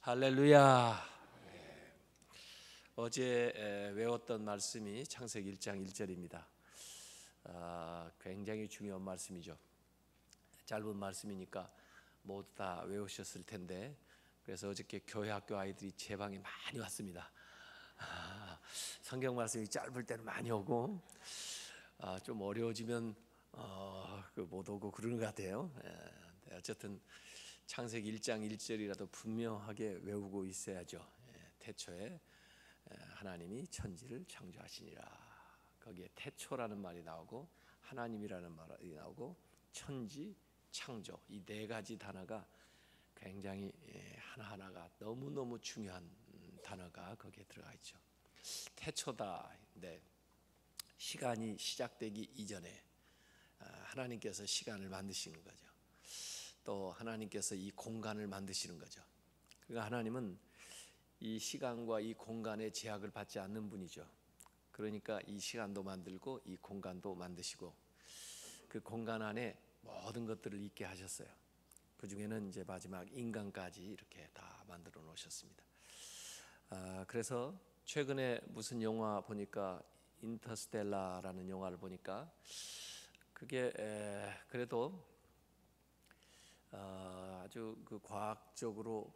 할렐루야. 어제 외웠던 말씀이 창세기 1장 1절입니다. 굉장히 중요한 말씀이죠. 짧은 말씀이니까 모두 다 외우셨을 텐데, 그래서 어저께 교회 학교 아이들이 제 방에 많이 왔습니다. 성경 말씀이 짧을 때는 많이 오고 좀 어려워지면 못 오고 그러는 것 같아요. 어쨌든 창세기 1장 1절이라도 분명하게 외우고 있어야죠. 태초에 하나님이 천지를 창조하시니라. 거기에 태초라는 말이 나오고 하나님이라는 말이 나오고 천지, 창조, 이 네 가지 단어가 굉장히 하나하나가 너무너무 중요한 단어가 거기에 들어가 있죠. 태초다. 네. 시간이 시작되기 이전에 하나님께서 시간을 만드시는 거죠. 또 하나님께서 이 공간을 만드시는 거죠. 그러니까 하나님은 이 시간과 이 공간의 제약을 받지 않는 분이죠. 그러니까 이 시간도 만들고 이 공간도 만드시고 그 공간 안에 모든 것들을 있게 하셨어요. 그 중에는 이제 마지막 인간까지 이렇게 다 만들어 놓으셨습니다. 그래서 최근에 무슨 영화 보니까 인터스텔라라는 영화를 보니까 그게 그래도 아주 그 과학적으로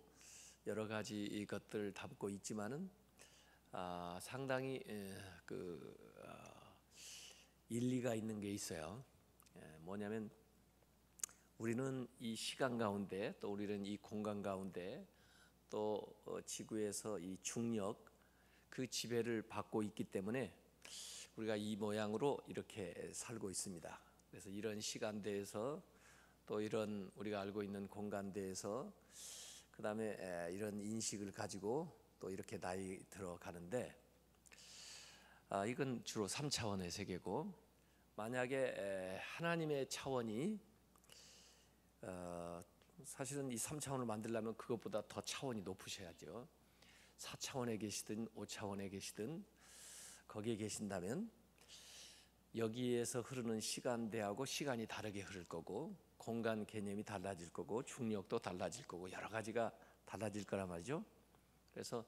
여러 가지 것들을 담고 있지만은 상당히 일리가 있는 게 있어요. 뭐냐면 우리는 이 시간 가운데 또 우리는 이 공간 가운데 또 지구에서 이 중력 그 지배를 받고 있기 때문에 우리가 이 모양으로 이렇게 살고 있습니다. 그래서 이런 시간대에서 또 이런 우리가 알고 있는 공간대에서 그 다음에 이런 인식을 가지고 또 이렇게 나이 들어가는데 이건 주로 3차원의 세계고, 만약에 하나님의 차원이 사실은 이 3차원을 만들려면 그것보다 더 차원이 높으셔야죠. 4차원에 계시든 5차원에 계시든 거기에 계신다면 여기에서 흐르는 시간대하고 시간이 다르게 흐를 거고, 공간 개념이 달라질 거고, 중력도 달라질 거고, 여러 가지가 달라질 거란 말이죠. 그래서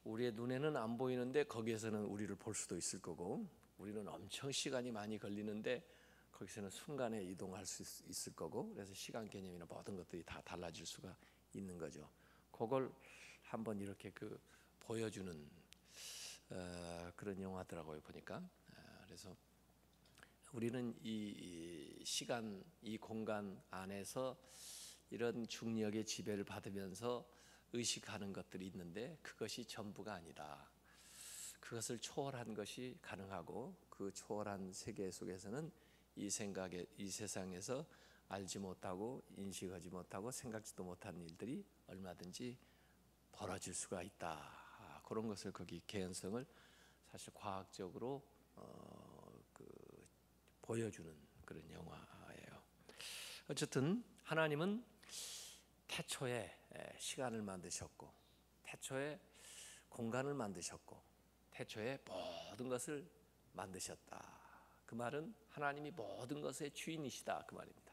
우리의 눈에는 안 보이는데 거기에서는 우리를 볼 수도 있을 거고, 우리는 엄청 시간이 많이 걸리는데 거기서는 순간에 이동할 수 있을 거고, 그래서 시간 개념이나 모든 것들이 다 달라질 수가 있는 거죠. 그걸 한번 이렇게 보여주는 그런 영화더라고요, 보니까. 그래서 우리는 이 시간, 이 공간 안에서 이런 중력의 지배를 받으면서 의식하는 것들이 있는데 그것이 전부가 아니다. 그것을 초월한 것이 가능하고, 그 초월한 세계 속에서는 이 세상에서 알지 못하고 인식하지 못하고 생각지도 못한 일들이 얼마든지 벌어질 수가 있다. 그런 것을 거기 개연성을 사실 과학적으로 보여주는 그런 영화예요. 어쨌든 하나님은 태초에 시간을 만드셨고, 태초에 공간을 만드셨고, 태초에 모든 것을 만드셨다. 그 말은 하나님이 모든 것의 주인이시다 그 말입니다.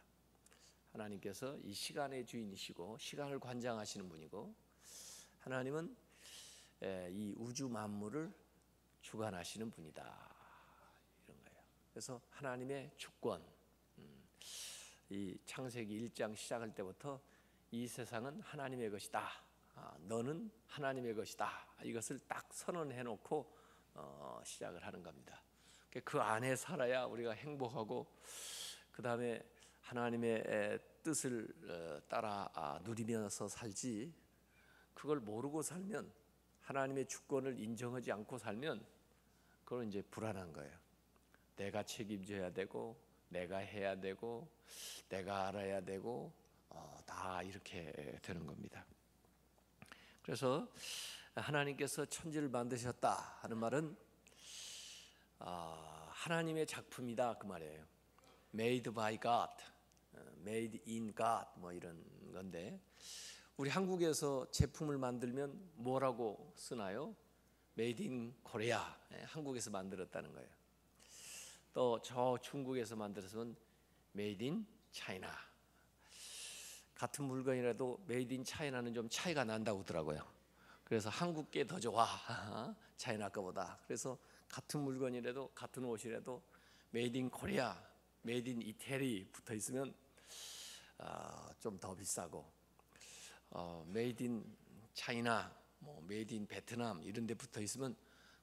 하나님께서 이 시간의 주인이시고 시간을 관장하시는 분이고, 하나님은 이 우주 만물을 주관하시는 분이다, 이런 거예요. 그래서 하나님의 주권, 이 창세기 1장 시작할 때부터 이 세상은 하나님의 것이다, 너는 하나님의 것이다, 이것을 딱 선언해 놓고 시작을 하는 겁니다. 그 안에 살아야 우리가 행복하고, 그 다음에 하나님의 뜻을 따라 누리면서 살지, 그걸 모르고 살면, 하나님의 주권을 인정하지 않고 살면 그건 이제 불안한 거예요. 내가 책임져야 되고, 내가 해야 되고, 내가 알아야 되고, 다 이렇게 되는 겁니다. 그래서 하나님께서 천지를 만드셨다 하는 말은 하나님의 작품이다 그 말이에요. Made by God, Made in God 뭐 이런 건데, 우리 한국에서 제품을 만들면 뭐라고 쓰나요? Made in Korea, 한국에서 만들었다는 거예요. 또 저 중국에서 만들었으면 Made in China. 같은 물건이라도 메이드 인 차이나는 좀 차이가 난다고 하더라고요. 그래서 한국 게 더 좋아, 차이나 거보다. 그래서 같은 물건이라도 같은 옷이라도 메이드 인 코리아, 메이드 인 이태리 붙어 있으면 좀 더 비싸고, 메이드 인 차이나, 뭐 메이드 인 베트남 이런 데 붙어 있으면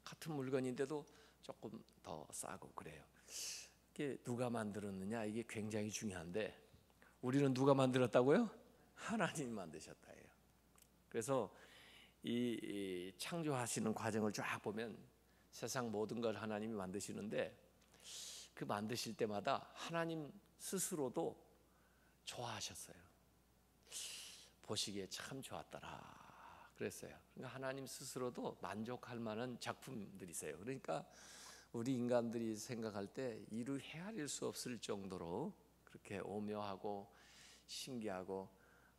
같은 물건인데도 조금 더 싸고 그래요. 이게 누가 만들었느냐, 이게 굉장히 중요한데, 우리는 누가 만들었다고요? 하나님이 만드셨다예요. 그래서 이 창조하시는 과정을 쫙 보면 세상 모든 걸 하나님이 만드시는데, 그 만드실 때마다 하나님 스스로도 좋아하셨어요. 보시기에 참 좋았더라 그랬어요. 그러니까 하나님 스스로도 만족할 만한 작품들이세요. 그러니까 우리 인간들이 생각할 때 이루 헤아릴 수 없을 정도로 그렇게 오묘하고 신기하고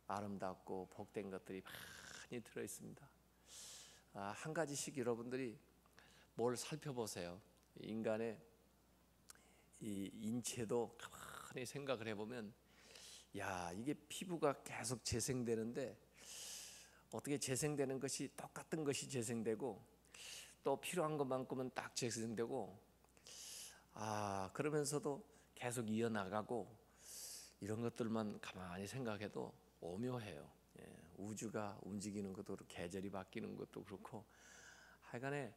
아름답고 복된 것들이 많이 들어 있습니다. 한 가지씩 여러분들이 뭘 살펴보세요. 인간의 이 인체도 가만히 생각을 해보면, 야, 이게 피부가 계속 재생되는데 어떻게 재생되는 것이 똑같은 것이 재생되고 또 필요한 것만큼은 딱 재생되고, 그러면서도 계속 이어나가고, 이런 것들만 가만히 생각해도 오묘해요. 우주가 움직이는 것도 그렇고 계절이 바뀌는 것도 그렇고, 하여간에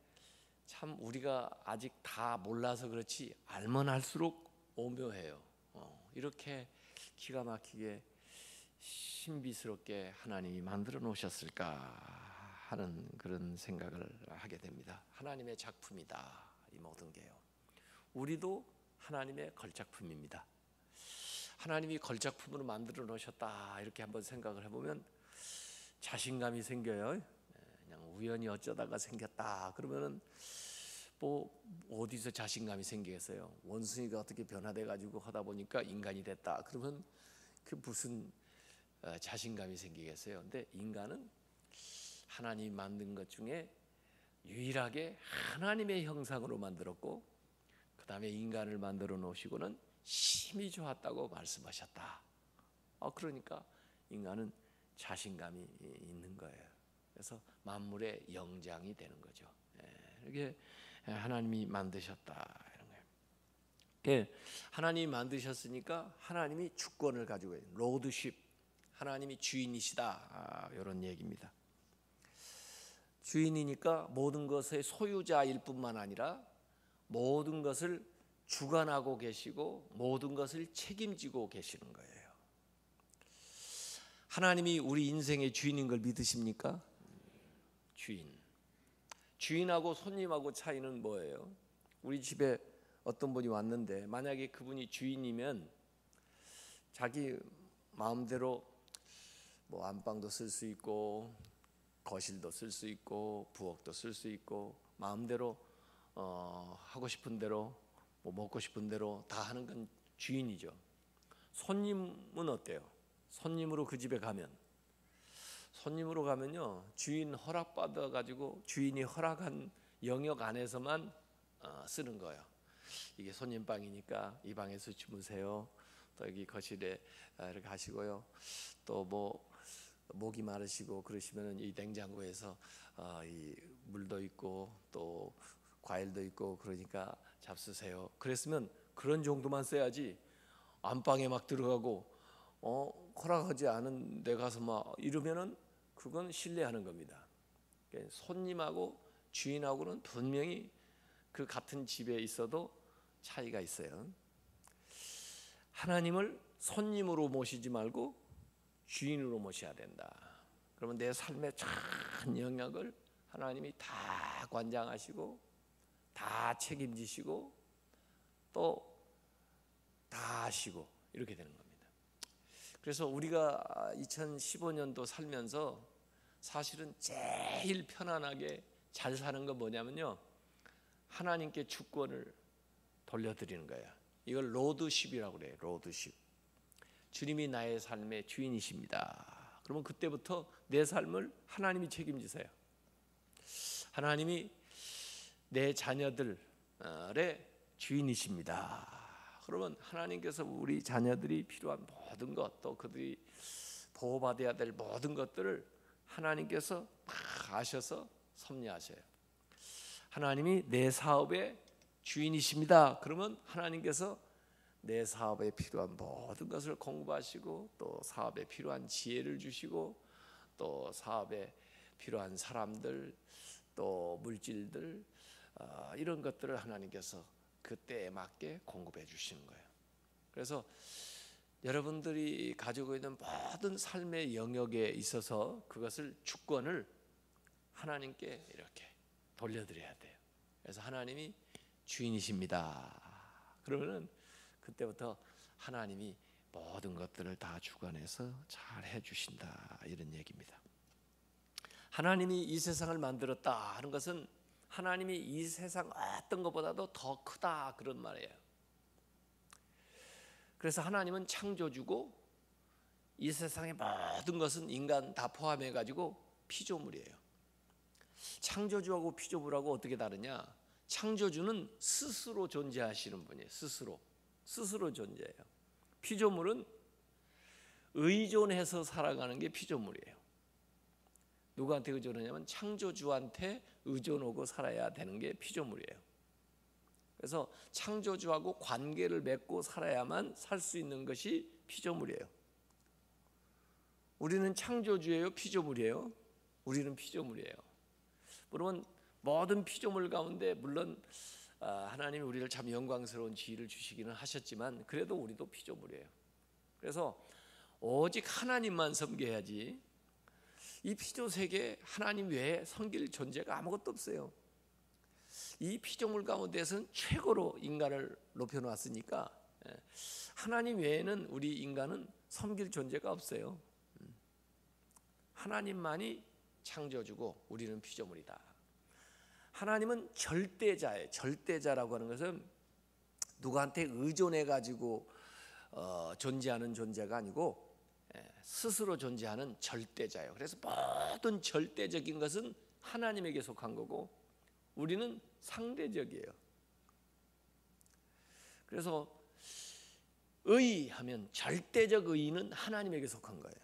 참 우리가 아직 다 몰라서 그렇지 알면 할수록 오묘해요. 이렇게 기가 막히게 신비스럽게 하나님이 만들어 놓으셨을까 하는 그런 생각을 하게 됩니다. 하나님의 작품이다, 이 모든 게요. 우리도 하나님의 걸작품입니다. 하나님이 걸작품으로 만들어 놓으셨다, 이렇게 한번 생각을 해보면 자신감이 생겨요. 그냥 우연히 어쩌다가 생겼다 그러면은 뭐 어디서 자신감이 생기겠어요? 원숭이가 어떻게 변화돼 가지고 하다 보니까 인간이 됐다 그러면 그 무슨 자신감이 생기겠어요? 근데 인간은 하나님이 만든 것 중에 유일하게 하나님의 형상으로 만들었고, 그 다음에 인간을 만들어 놓으시고는 심히 좋았다고 말씀하셨다. 그러니까 인간은 자신감이 있는 거예요. 그래서 만물의 영장이 되는 거죠. 이게 하나님이 만드셨다, 이런 거예요. 하나님이 만드셨으니까 하나님이 주권을 가지고 있는 로드십, 하나님이 주인이시다, 이런 얘기입니다. 주인이니까 모든 것의 소유자일 뿐만 아니라 모든 것을 주관하고 계시고 모든 것을 책임지고 계시는 거예요. 하나님이 우리 인생의 주인인 걸 믿으십니까? 주인하고 손님하고 차이는 뭐예요? 우리 집에 어떤 분이 왔는데 만약에 그분이 주인이면 자기 마음대로 뭐 안방도 쓸 수 있고 거실도 쓸 수 있고 부엌도 쓸 수 있고 마음대로 하고 싶은 대로 뭐 먹고 싶은 대로 다 하는 건 주인이죠. 손님은 어때요? 손님으로 그 집에 가면요, 주인 허락받아 가지고 주인이 허락한 영역 안에서만 쓰는 거예요. 이게 손님 방이니까 이 방에서 주무세요. 또 여기 거실에 이렇게 하시고요. 또 뭐 목이 마르시고 그러시면은 이 냉장고에서 이 물도 있고 또 과일도 있고 그러니까 잡수세요. 그랬으면 그런 정도만 써야지 안방에 막 들어가고 허락하지 않은 데 가서 막 이러면은 그건 신뢰하는 겁니다. 손님하고 주인하고는 분명히 그 같은 집에 있어도 차이가 있어요. 하나님을 손님으로 모시지 말고 주인으로 모셔야 된다. 그러면 내 삶의 전 영역을 하나님이 다 관장하시고 다 책임지시고 또 다 하시고 이렇게 되는 겁니다. 그래서 우리가 2015년도 살면서 사실은 제일 편안하게 잘 사는 건 뭐냐면요, 하나님께 주권을 돌려드리는 거예요. 이걸 로드십이라고 그래요. 로드십. 주님이 나의 삶의 주인이십니다. 그러면 그때부터 내 삶을 하나님이 책임지세요. 하나님이 내 자녀들의 주인이십니다. 그러면 하나님께서 우리 자녀들이 필요한 모든 것, 또 그들이 보호받아야 될 모든 것들을 하나님께서 다 아셔서 섭리하셔요. 하나님이 내 사업의 주인이십니다. 그러면 하나님께서 내 사업에 필요한 모든 것을 공급하시고 또 사업에 필요한 지혜를 주시고 또 사업에 필요한 사람들 또 물질들 이런 것들을 하나님께서 그때에 맞게 공급해 주시는 거예요. 그래서 여러분들이 가지고 있는 모든 삶의 영역에 있어서 그것을 주권을 하나님께 이렇게 돌려드려야 돼요. 그래서 하나님이 주인이십니다. 그러면은 그때부터 하나님이 모든 것들을 다 주관해서 잘 해주신다 이런 얘기입니다. 하나님이 이 세상을 만들었다 하는 것은 하나님이 이 세상 어떤 것보다도 더 크다 그런 말이에요. 그래서 하나님은 창조주고 이 세상의 모든 것은 인간 다 포함해 가지고 피조물이에요. 창조주하고 피조물하고 어떻게 다르냐? 창조주는 스스로 존재하시는 분이에요. 스스로 존재해요. 피조물은 의존해서 살아가는 게 피조물이에요. 누구한테 의존하냐면 창조주한테 의존하고 살아야 되는 게 피조물이에요. 그래서 창조주하고 관계를 맺고 살아야만 살 수 있는 것이 피조물이에요. 우리는 창조주예요, 피조물이에요? 우리는 피조물이에요. 물론 모든 피조물 가운데 물론 하나님이 우리를 참 영광스러운 지위를 주시기는 하셨지만 그래도 우리도 피조물이에요. 그래서 오직 하나님만 섬겨야지 이 피조 세계에 하나님 외에 섬길 존재가 아무것도 없어요. 이 피조물 가운데서는 최고로 인간을 높여놨으니까 하나님 외에는 우리 인간은 섬길 존재가 없어요. 하나님만이 창조주고 우리는 피조물이다. 하나님은 절대자예요. 절대자라고 하는 것은 누구한테 의존해 가지고 존재하는 존재가 아니고 스스로 존재하는 절대자예요. 그래서 모든 절대적인 것은 하나님에게 속한 거고 우리는 상대적이에요. 그래서 의하면 절대적 의는 하나님에게 속한 거예요.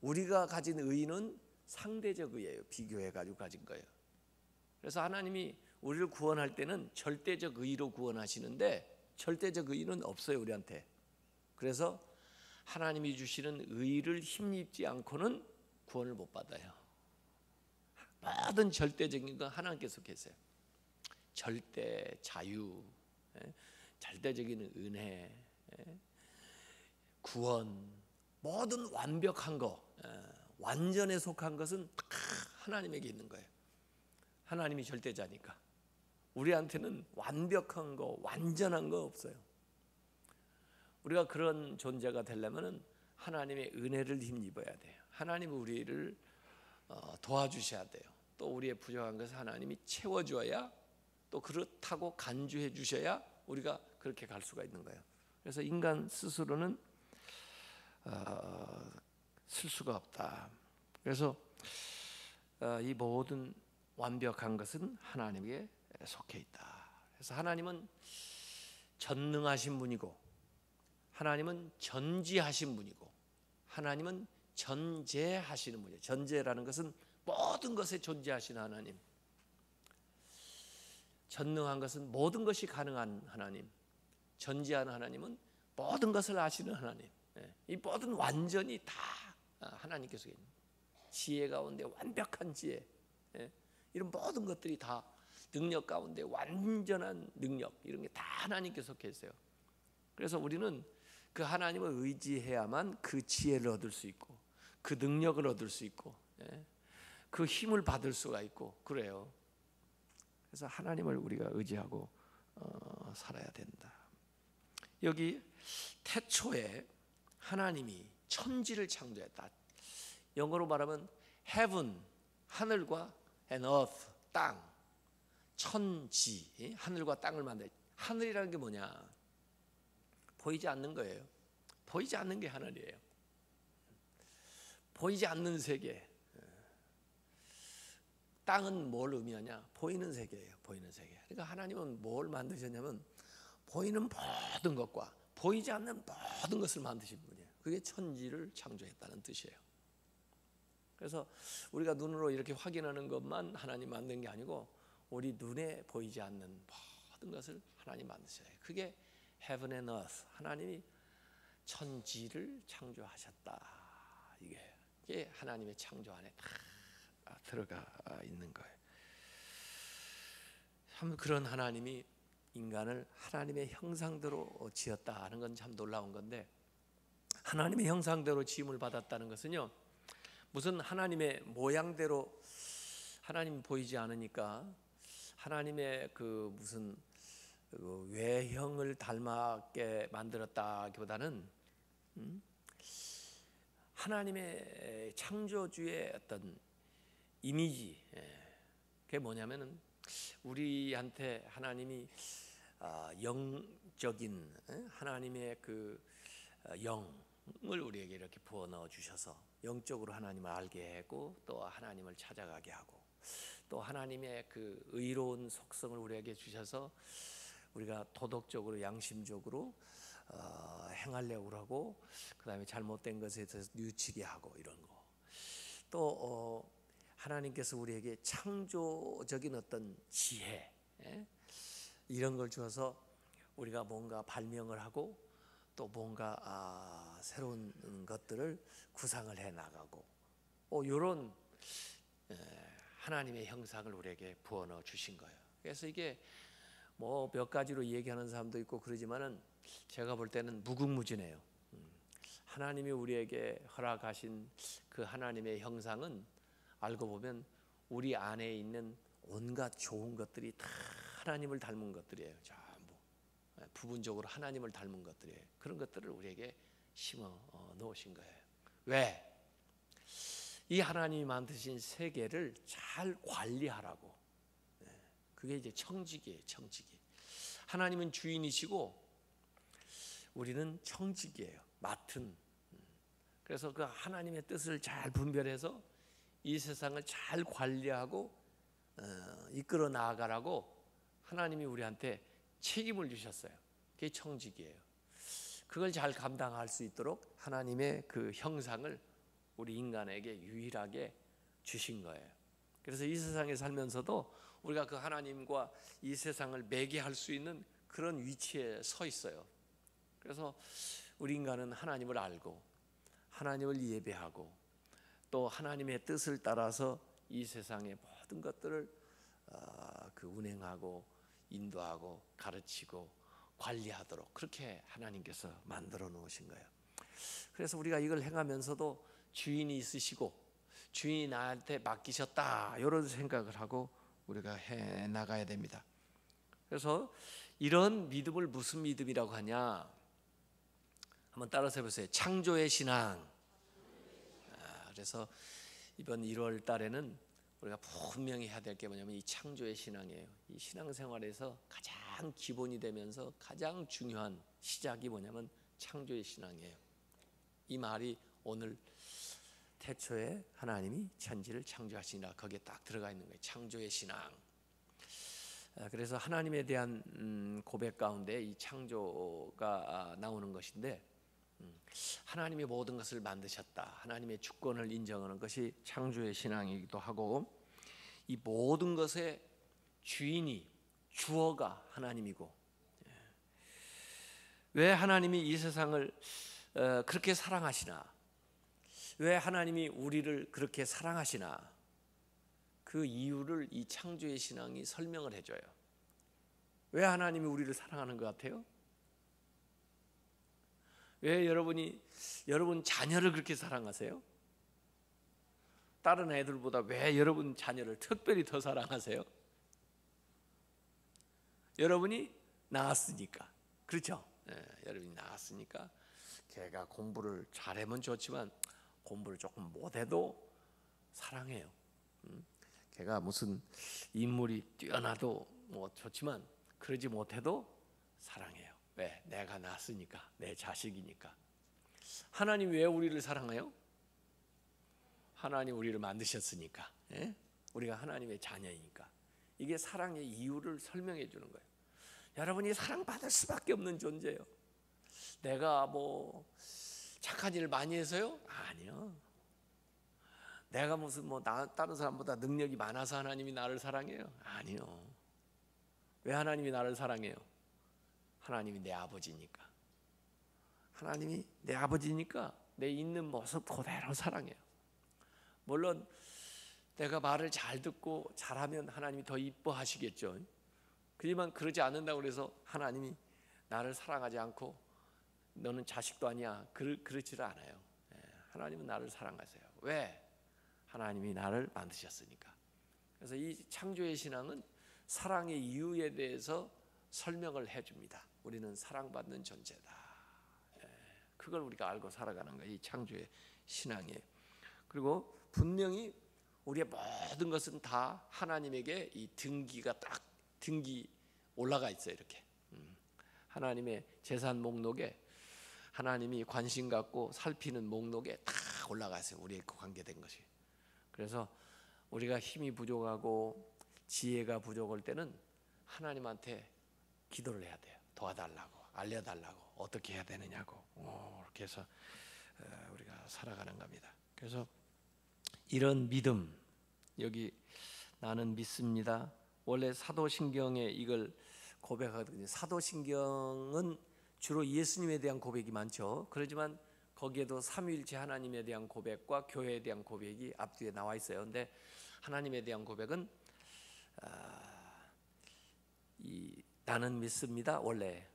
우리가 가진 의는 상대적 의예요. 비교해 가지고 가진 거예요. 그래서 하나님이 우리를 구원할 때는 절대적 의로 구원하시는데 절대적 의는 없어요, 우리한테. 그래서 하나님이 주시는 의를 힘입지 않고는 구원을 못 받아요. 모든 절대적인 건 하나님께서 계세요. 절대 자유, 절대적인 은혜, 구원, 모든 완벽한 거, 완전에 속한 것은 다 하나님에게 있는 거예요. 하나님이 절대자니까. 우리한테는 완벽한 거, 완전한 거 없어요. 우리가 그런 존재가 되려면 하나님의 은혜를 힘입어야 돼요. 하나님이 우리를 도와주셔야 돼요. 또 우리의 부족한 것을 하나님이 채워줘야 또 그렇다고 간주해 주셔야 우리가 그렇게 갈 수가 있는 거예요. 그래서 인간 스스로는 쓸 수가 없다. 그래서 이 모든 완벽한 것은 하나님에게 속해 있다. 그래서 하나님은 전능하신 분이고 하나님은 전지하신 분이고 하나님은 전제하시는 분이에요. 전제라는 것은 모든 것에 존재하시는 하나님. 전능한 것은 모든 것이 가능한 하나님. 전지하는 하나님은 모든 것을 아시는 하나님. 이 모든 완전히 다 하나님께서 있는 지혜 가운데 완벽한 지혜, 이런 모든 것들이 다 능력 가운데 완전한 능력, 이런 게 다 하나님께 속해 있어요. 그래서 우리는 그 하나님을 의지해야만 그 지혜를 얻을 수 있고 그 능력을 얻을 수 있고 그 힘을 받을 수가 있고 그래요. 그래서 하나님을 우리가 의지하고 살아야 된다. 여기 태초에 하나님이 천지를 창조했다. 영어로 말하면 heaven, 하늘과 and earth, 땅, 천지, 하늘과 땅을 만들. 하늘이라는 게 뭐냐? 보이지 않는 거예요. 보이지 않는 게 하늘이에요. 보이지 않는 세계. 땅은 뭘 의미하냐? 보이는 세계예요. 보이는 세계. 그러니까 하나님은 뭘 만드셨냐면 보이는 모든 것과 보이지 않는 모든 것을 만드신 분이에요. 그게 천지를 창조했다는 뜻이에요. 그래서 우리가 눈으로 이렇게 확인하는 것만 하나님 만든 게 아니고 우리 눈에 보이지 않는 모든 것을 하나님 만드셔요. 그게 heaven and earth, 하나님이 천지를 창조하셨다. 이게 하나님의 창조 안에 다 들어가 있는 거예요. 참 그런 하나님이 인간을 하나님의 형상대로 지었다는 건 참 놀라운 건데, 하나님의 형상대로 지음을 받았다는 것은요, 무슨 하나님의 모양대로 하나님 보이지 않으니까 하나님의 그 무슨 외형을 닮게 만들었다기보다는 하나님의 창조주의 어떤 이미지, 그게 뭐냐면은 우리한테 하나님이 영적인 하나님의 그 영을 우리에게 이렇게 부어 넣어 주셔서 영적으로 하나님을 알게 하고 또 하나님을 찾아가게 하고 또 하나님의 그 의로운 속성을 우리에게 주셔서 우리가 도덕적으로 양심적으로 행하려고 하고 그다음에 잘못된 것에 대해서 뉘우치게 하고 이런 거. 또 하나님께서 우리에게 창조적인 어떤 지혜 이런 걸 주어서 우리가 뭔가 발명을 하고 또 뭔가 새로운 것들을 구상을 해 나가고 이런 하나님의 형상을 우리에게 부어 넣어 주신 거예요. 그래서 이게 뭐 몇 가지로 얘기하는 사람도 있고 그러지만은 제가 볼 때는 무궁무진해요. 하나님이 우리에게 허락하신 그 하나님의 형상은 알고 보면 우리 안에 있는 온갖 좋은 것들이 다 하나님을 닮은 것들이에요. 전부 부분적으로 하나님을 닮은 것들이에요. 그런 것들을 우리에게 심어 놓으신 거예요. 왜? 이 하나님이 만드신 세계를 잘 관리하라고. 그게 이제 청지기예요. 청지기. 하나님은 주인이시고 우리는 청지기예요. 맡은. 그래서 그 하나님의 뜻을 잘 분별해서 이 세상을 잘 관리하고 이끌어 나아가라고 하나님이 우리한테 책임을 주셨어요. 그게 청지기예요. 그걸 잘 감당할 수 있도록 하나님의 그 형상을 우리 인간에게 유일하게 주신 거예요. 그래서 이 세상에 살면서도 우리가 그 하나님과 이 세상을 매개할 수 있는 그런 위치에 서 있어요. 그래서 우리 인간은 하나님을 알고 하나님을 예배하고 또 하나님의 뜻을 따라서 이 세상의 모든 것들을 그 운행하고 인도하고 가르치고 관리하도록 그렇게 하나님께서 만들어 놓으신 거예요. 그래서 우리가 이걸 행하면서도 주인이 있으시고 주인이 나한테 맡기셨다 이런 생각을 하고 우리가 해 나가야 됩니다. 그래서 이런 믿음을 무슨 믿음이라고 하냐? 한번 따라서 해보세요. 창조의 신앙. 그래서 이번 1월 달에는 우리가 분명히 해야 될 게 뭐냐면 이 창조의 신앙이에요. 이 신앙생활에서 가장 기본이 되면서 가장 중요한 시작이 뭐냐면 창조의 신앙이에요. 이 말이 오늘 태초에 하나님이 천지를 창조하시니라 거기에 딱 들어가 있는 거예요. 창조의 신앙. 그래서 하나님에 대한 고백 가운데 이 창조가 나오는 것인데 하나님이 모든 것을 만드셨다. 하나님의 주권을 인정하는 것이 창조의 신앙이기도 하고 이 모든 것의 주인이 주어가 하나님이고 왜 하나님이 이 세상을 그렇게 사랑하시나? 왜 하나님이 우리를 그렇게 사랑하시나? 그 이유를 이 창조의 신앙이 설명을 해줘요. 왜 하나님이 우리를 사랑하는 것 같아요? 왜 여러분 자녀를 그렇게 사랑하세요? 다른 애들보다 왜 여러분 자녀를 특별히 더 사랑하세요? 여러분이 낳았으니까. 그렇죠? 여러분이 낳았으니까 걔가 공부를 잘하면 좋지만 공부를 조금 못해도 사랑해요. 걔가 무슨 인물이 뛰어나도 뭐 좋지만 그러지 못해도 사랑해요. 왜? 내가 낳았으니까, 내 자식이니까. 하나님 왜 우리를 사랑해요? 하나님 우리를 만드셨으니까. 우리가 하나님의 자녀이니까. 이게 사랑의 이유를 설명해 주는 거예요. 여러분이 사랑받을 수밖에 없는 존재예요. 내가 뭐 착한 일을 많이 해서요? 아니요. 내가 무슨 다른 사람보다 능력이 많아서 하나님이 나를 사랑해요? 아니요. 왜 하나님이 나를 사랑해요? 하나님이 내 아버지니까. 하나님이 내 아버지니까 내 있는 모습 그대로 사랑해요. 물론 내가 말을 잘 듣고 잘하면 하나님이 더 이뻐하시겠죠. 그렇지만 그러지 않는다고 해서 하나님이 나를 사랑하지 않고 너는 자식도 아니야, 그렇지를 않아요. 하나님은 나를 사랑하세요. 왜? 하나님이 나를 만드셨으니까. 그래서 이 창조의 신앙은 사랑의 이유에 대해서 설명을 해줍니다. 우리는 사랑받는 존재다. 그걸 우리가 알고 살아가는 거예요. 이 창조의 신앙이에요. 그리고 분명히 우리의 모든 것은 다 하나님에게 이 등기 올라가 있어요. 이렇게 하나님의 재산 목록에, 하나님이 관심 갖고 살피는 목록에 다 올라가 있어요. 우리의 관계된 것이. 그래서 우리가 힘이 부족하고 지혜가 부족할 때는 하나님한테 기도를 해야 돼요. 도와달라고, 알려달라고, 어떻게 해야 되느냐고. 이렇게 해서 우리가 살아가는 겁니다. 그래서 이런 믿음, 여기 나는 믿습니다. 원래 사도신경에 이걸 고백하거든요. 사도신경은 주로 예수님에 대한 고백이 많죠. 그렇지만 거기에도 삼위일체 하나님에 대한 고백과 교회에 대한 고백이 앞뒤에 나와 있어요. 근데 하나님에 대한 고백은 이 나는 믿습니다. 원래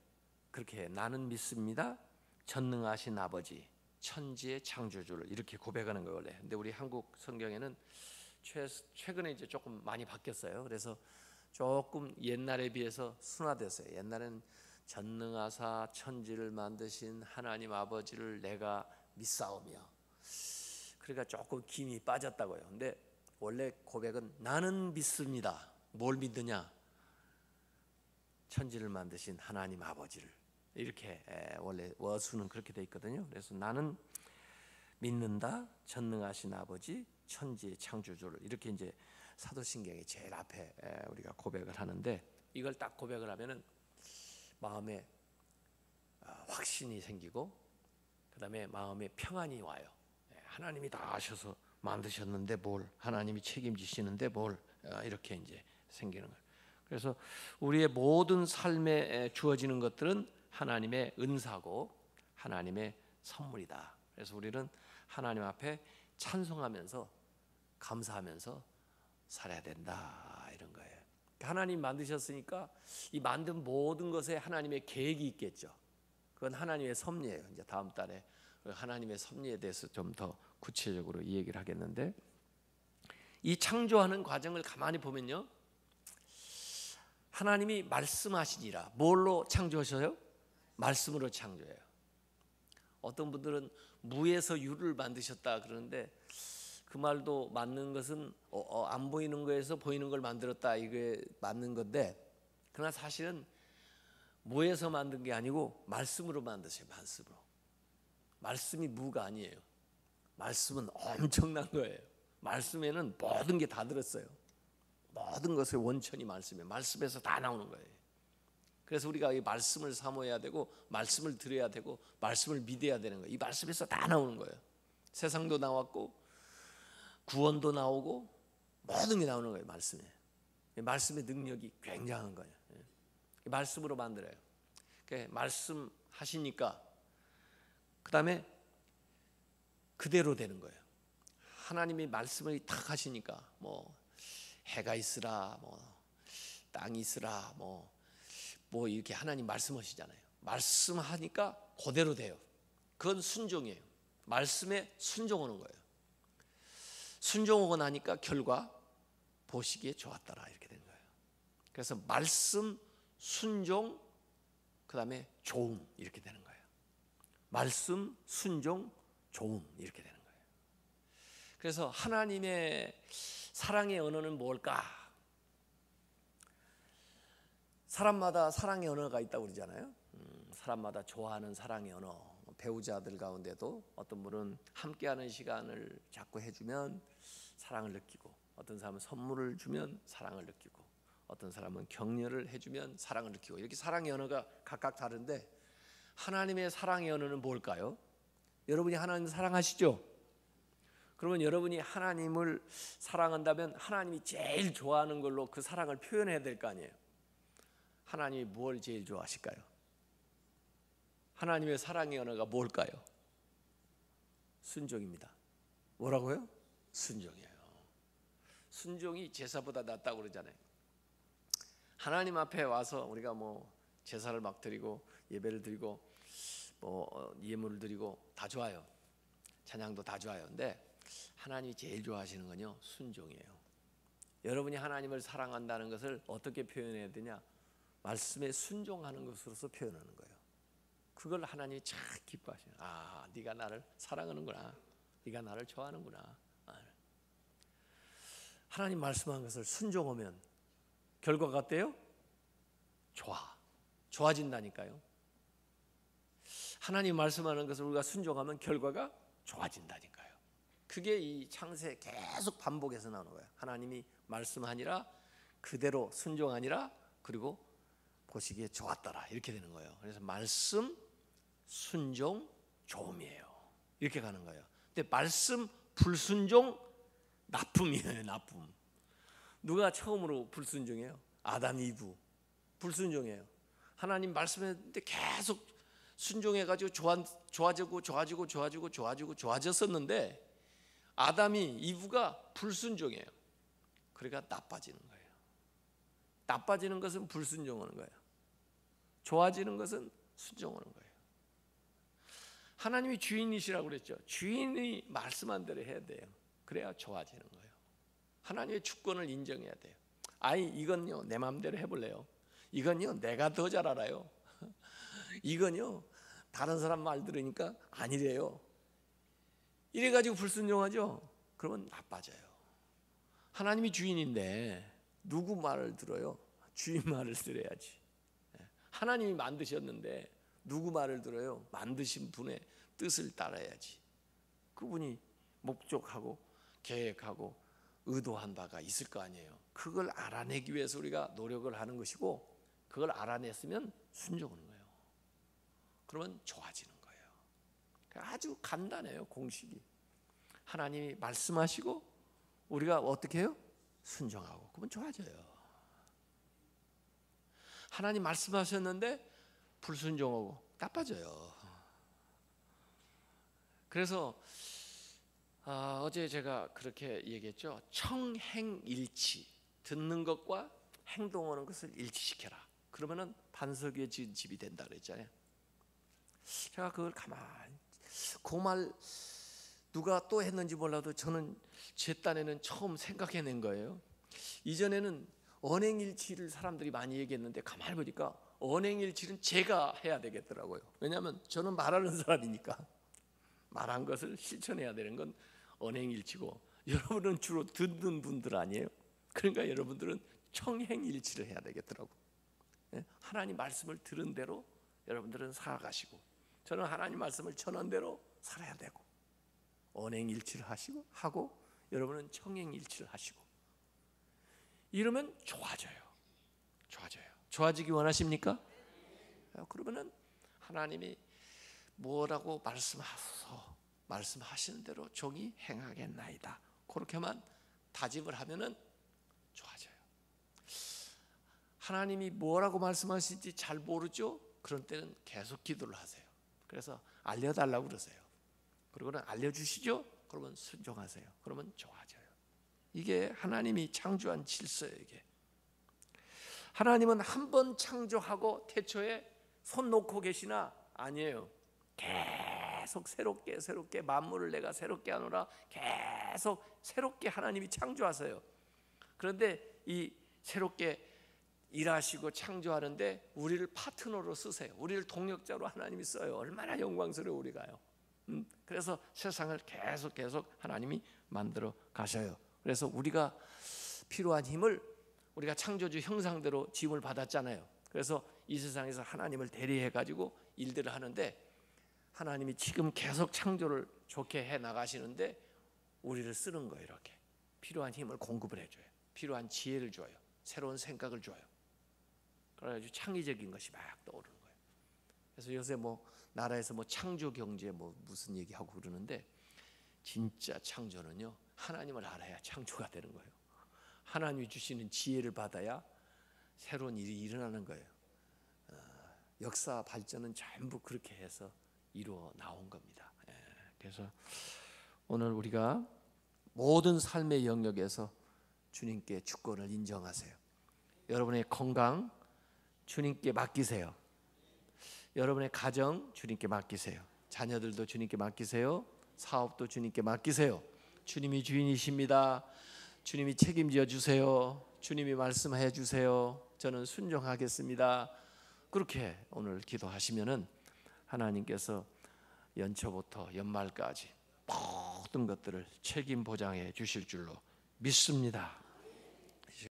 그렇게 해요. 나는 믿습니다. 전능하신 아버지, 천지의 창조주를 이렇게 고백하는 거예요. 원래. 근데 우리 한국 성경에는 최근에 이제 조금 많이 바뀌었어요. 그래서 조금 옛날에 비해서 순화됐어요. 옛날에는 전능하사 천지를 만드신 하나님 아버지를 내가 믿사오며, 그러니까 조금 김이 빠졌다고요. 근데 원래 고백은 나는 믿습니다. 뭘 믿느냐? 천지를 만드신 하나님 아버지를. 이렇게 원래 어수는 그렇게 돼 있거든요. 그래서 나는 믿는다, 전능하신 아버지, 천지의 창조주를. 이렇게 이제 사도신경의 제일 앞에 우리가 고백을 하는데, 이걸 딱 고백을 하면은 마음에 확신이 생기고, 그 다음에 마음에 평안이 와요. 하나님이 다 아셔서 만드셨는데 뭘, 하나님이 책임지시는데 뭘, 이렇게 이제 생기는 거예요. 그래서 우리의 모든 삶에 주어지는 것들은 하나님의 은사고 하나님의 선물이다. 그래서 우리는 하나님 앞에 찬송하면서 감사하면서 살아야 된다, 이런 거예요. 하나님 만드셨으니까 이 만든 모든 것에 하나님의 계획이 있겠죠. 그건 하나님의 섭리예요. 이제 다음 달에 하나님의 섭리에 대해서 좀 더 구체적으로 이 얘기를 하겠는데, 이 창조하는 과정을 가만히 보면요, 하나님이 말씀하시니라. 뭘로 창조하셔요? 말씀으로 창조해요. 어떤 분들은 무에서 유를 만드셨다 그러는데, 그 말도 맞는 것은 안 보이는 거에서 보이는 걸 만들었다, 이게 맞는 건데, 그러나 사실은 무에서 만든 게 아니고 말씀으로 만드세요. 말씀으로. 말씀이 무가 아니에요. 말씀은 엄청난 거예요. 말씀에는 모든 게 다 들었어요. 모든 것의 원천이 말씀이에요. 말씀에서 다 나오는 거예요. 그래서 우리가 이 말씀을 사모해야 되고, 말씀을 들어야 되고, 말씀을 믿어야 되는 거예요. 이 말씀에서 다 나오는 거예요. 세상도 나왔고 구원도 나오고 모든 게 나오는 거예요. 말씀에. 말씀의 능력이 굉장한 거예요. 말씀으로 만들어요. 말씀하시니까 그 다음에 그대로 되는 거예요. 하나님이 말씀을 탁 하시니까 뭐 해가 있으라, 뭐 땅이 있으라, 뭐 이렇게 하나님 말씀하시잖아요. 말씀하니까 그대로 돼요. 그건 순종이에요. 말씀에 순종하는 거예요. 순종하고 나니까 결과 보시기에 좋았더라, 이렇게 된 거예요. 그래서 말씀, 순종, 그 다음에 좋음, 이렇게 되는 거예요. 말씀, 순종, 좋음, 이렇게 되는 거예요. 그래서 하나님의 사랑의 언어는 뭘까? 사람마다 사랑의 언어가 있다고 그러잖아요. 사람마다 좋아하는 사랑의 언어. 배우자들 가운데도 어떤 분은 함께하는 시간을 자꾸 해주면 사랑을 느끼고, 어떤 사람은 선물을 주면 사랑을 느끼고, 어떤 사람은 격려를 해주면 사랑을 느끼고, 이렇게 사랑의 언어가 각각 다른데, 하나님의 사랑의 언어는 뭘까요? 여러분이 하나님을 사랑하시죠? 그러면 여러분이 하나님을 사랑한다면 하나님이 제일 좋아하는 걸로 그 사랑을 표현해야 될 거 아니에요. 하나님이 뭘 제일 좋아하실까요? 하나님의 사랑의 언어가 뭘까요? 순종입니다. 뭐라고요? 순종이에요. 순종이 제사보다 낫다고 그러잖아요. 하나님 앞에 와서 우리가 뭐 제사를 막 드리고 예배를 드리고 뭐 예물을 드리고 다 좋아요. 찬양도 다 좋아요. 근데 하나님이 제일 좋아하시는 건요, 순종이에요. 여러분이 하나님을 사랑한다는 것을 어떻게 표현해야 되냐? 말씀에 순종하는 것으로서 표현하는 거예요. 그걸 하나님이 참 기뻐하시는. 아, 네가 나를 사랑하는구나. 네가 나를 좋아하는구나. 하나님 말씀한 것을 순종하면 결과가 어때요? 좋아진다니까요. 하나님 말씀하는 것을 우리가 순종하면 결과가 좋아진다니까요. 그게 이 창세에 계속 반복해서 나오는 거예요. 하나님이 말씀하니라 그대로 순종하니라 그리고 보시기에 좋았더라 이렇게 되는 거예요. 그래서 말씀, 순종, 좋음이에요. 이렇게 가는 거예요. 근데 말씀, 불순종, 나쁨이에요. 나쁨. 누가 처음으로 불순종해요? 아담, 이브. 불순종해요. 하나님 말씀했는데 계속 순종해가지고 좋아졌었는데 아담이, 이브가 불순종해요. 그러니까 나빠지는 거예요. 나빠지는 것은 불순종하는 거예요. 좋아지는 것은 순종하는 거예요. 하나님이 주인이시라고 그랬죠. 주인이 말씀한 대로 해야 돼요. 그래야 좋아지는 거예요. 하나님의 주권을 인정해야 돼요. 아이, 이건요 내 마음대로 해볼래요. 이건요 내가 더 잘 알아요. 이건요 다른 사람 말 들으니까 아니래요. 이래가지고 불순종하죠. 그러면 나빠져요. 하나님이 주인인데 누구 말을 들어요? 주인 말을 들어야지. 하나님이 만드셨는데 누구 말을 들어요? 만드신 분의 뜻을 따라야지. 그분이 목적하고 계획하고 의도한 바가 있을 거 아니에요. 그걸 알아내기 위해서 우리가 노력을 하는 것이고, 그걸 알아냈으면 순종하는 거예요. 그러면 좋아지는 거예요. 아주 간단해요. 공식이. 하나님이 말씀하시고 우리가 어떻게 해요? 순종하고. 그러면 좋아져요. 하나님 말씀하셨는데 불순종하고 나빠져요. 그래서 어제 제가 그렇게 얘기했죠. 청행일치, 듣는 것과 행동하는 것을 일치시켜라. 그러면은 반석 위에 지은 집이 된다 그랬잖아요. 제가 그걸 가만히, 그 말 누가 또 했는지 몰라도 저는 제 딴에는 처음 생각해낸 거예요. 이전에는 언행일치를 사람들이 많이 얘기했는데 가만히 보니까 언행일치는 제가 해야 되겠더라고요. 왜냐하면 저는 말하는 사람이니까 말한 것을 실천해야 되는 건 언행일치고, 여러분은 주로 듣는 분들 아니에요? 그러니까 여러분들은 청행일치를 해야 되겠더라고요. 하나님 말씀을 들은 대로 여러분들은 살아가시고, 저는 하나님 말씀을 전한 대로 살아야 되고, 언행일치를 하고 여러분은 청행일치를 하시고, 이러면 좋아져요. 좋아지기 원하십니까? 그러면은 하나님이 뭐라고 말씀하시는 대로 종이 행하겠나이다. 그렇게만 다짐을 하면은 좋아져요. 하나님이 뭐라고 말씀하실지 잘 모르죠? 그런 때는 계속 기도를 하세요. 그래서 알려달라고 그러세요. 그리고는 알려주시죠? 그러면 순종하세요. 그러면 좋아져요. 이게 하나님이 창조한 질서예요. 이게 하나님은 한 번 창조하고 태초에 손 놓고 계시나? 아니에요. 계속 새롭게 만물을 내가 새롭게 하노라. 계속 새롭게 하나님이 창조하세요. 그런데 이 새롭게 일하시고 창조하는데 우리를 파트너로 쓰세요. 우리를 동력자로 하나님이 써요. 얼마나 영광스러워 우리가요. 그래서 세상을 계속 하나님이 만들어 가셔요. 그래서 우리가 필요한 힘을, 우리가 창조주 형상대로 지음을 받았잖아요. 그래서 이 세상에서 하나님을 대리해 가지고 일들을 하는데, 하나님이 지금 계속 창조를 좋게 해 나가시는데 우리를 쓰는 거예요. 이렇게 필요한 힘을 공급을 해줘요. 필요한 지혜를 줘요. 새로운 생각을 줘요. 그래가지고 창의적인 것이 막 떠오르는 거예요. 그래서 요새 뭐 나라에서 뭐 창조 경제 뭐 무슨 얘기하고 그러는데, 진짜 창조는요 하나님을 알아야 창조가 되는 거예요. 하나님이 주시는 지혜를 받아야 새로운 일이 일어나는 거예요. 역사 발전은 전부 그렇게 해서 이루어 나온 겁니다. 그래서 오늘 우리가 모든 삶의 영역에서 주님께 주권을 인정하세요. 여러분의 건강 주님께 맡기세요. 여러분의 가정 주님께 맡기세요. 자녀들도 주님께 맡기세요. 사업도 주님께 맡기세요. 주님이 주인이십니다. 주님이 책임져 주세요. 주님이 말씀해 주세요. 저는 순종하겠습니다. 그렇게 오늘 기도하시면은 하나님께서 연초부터 연말까지 모든 것들을 책임 보장해 주실 줄로 믿습니다.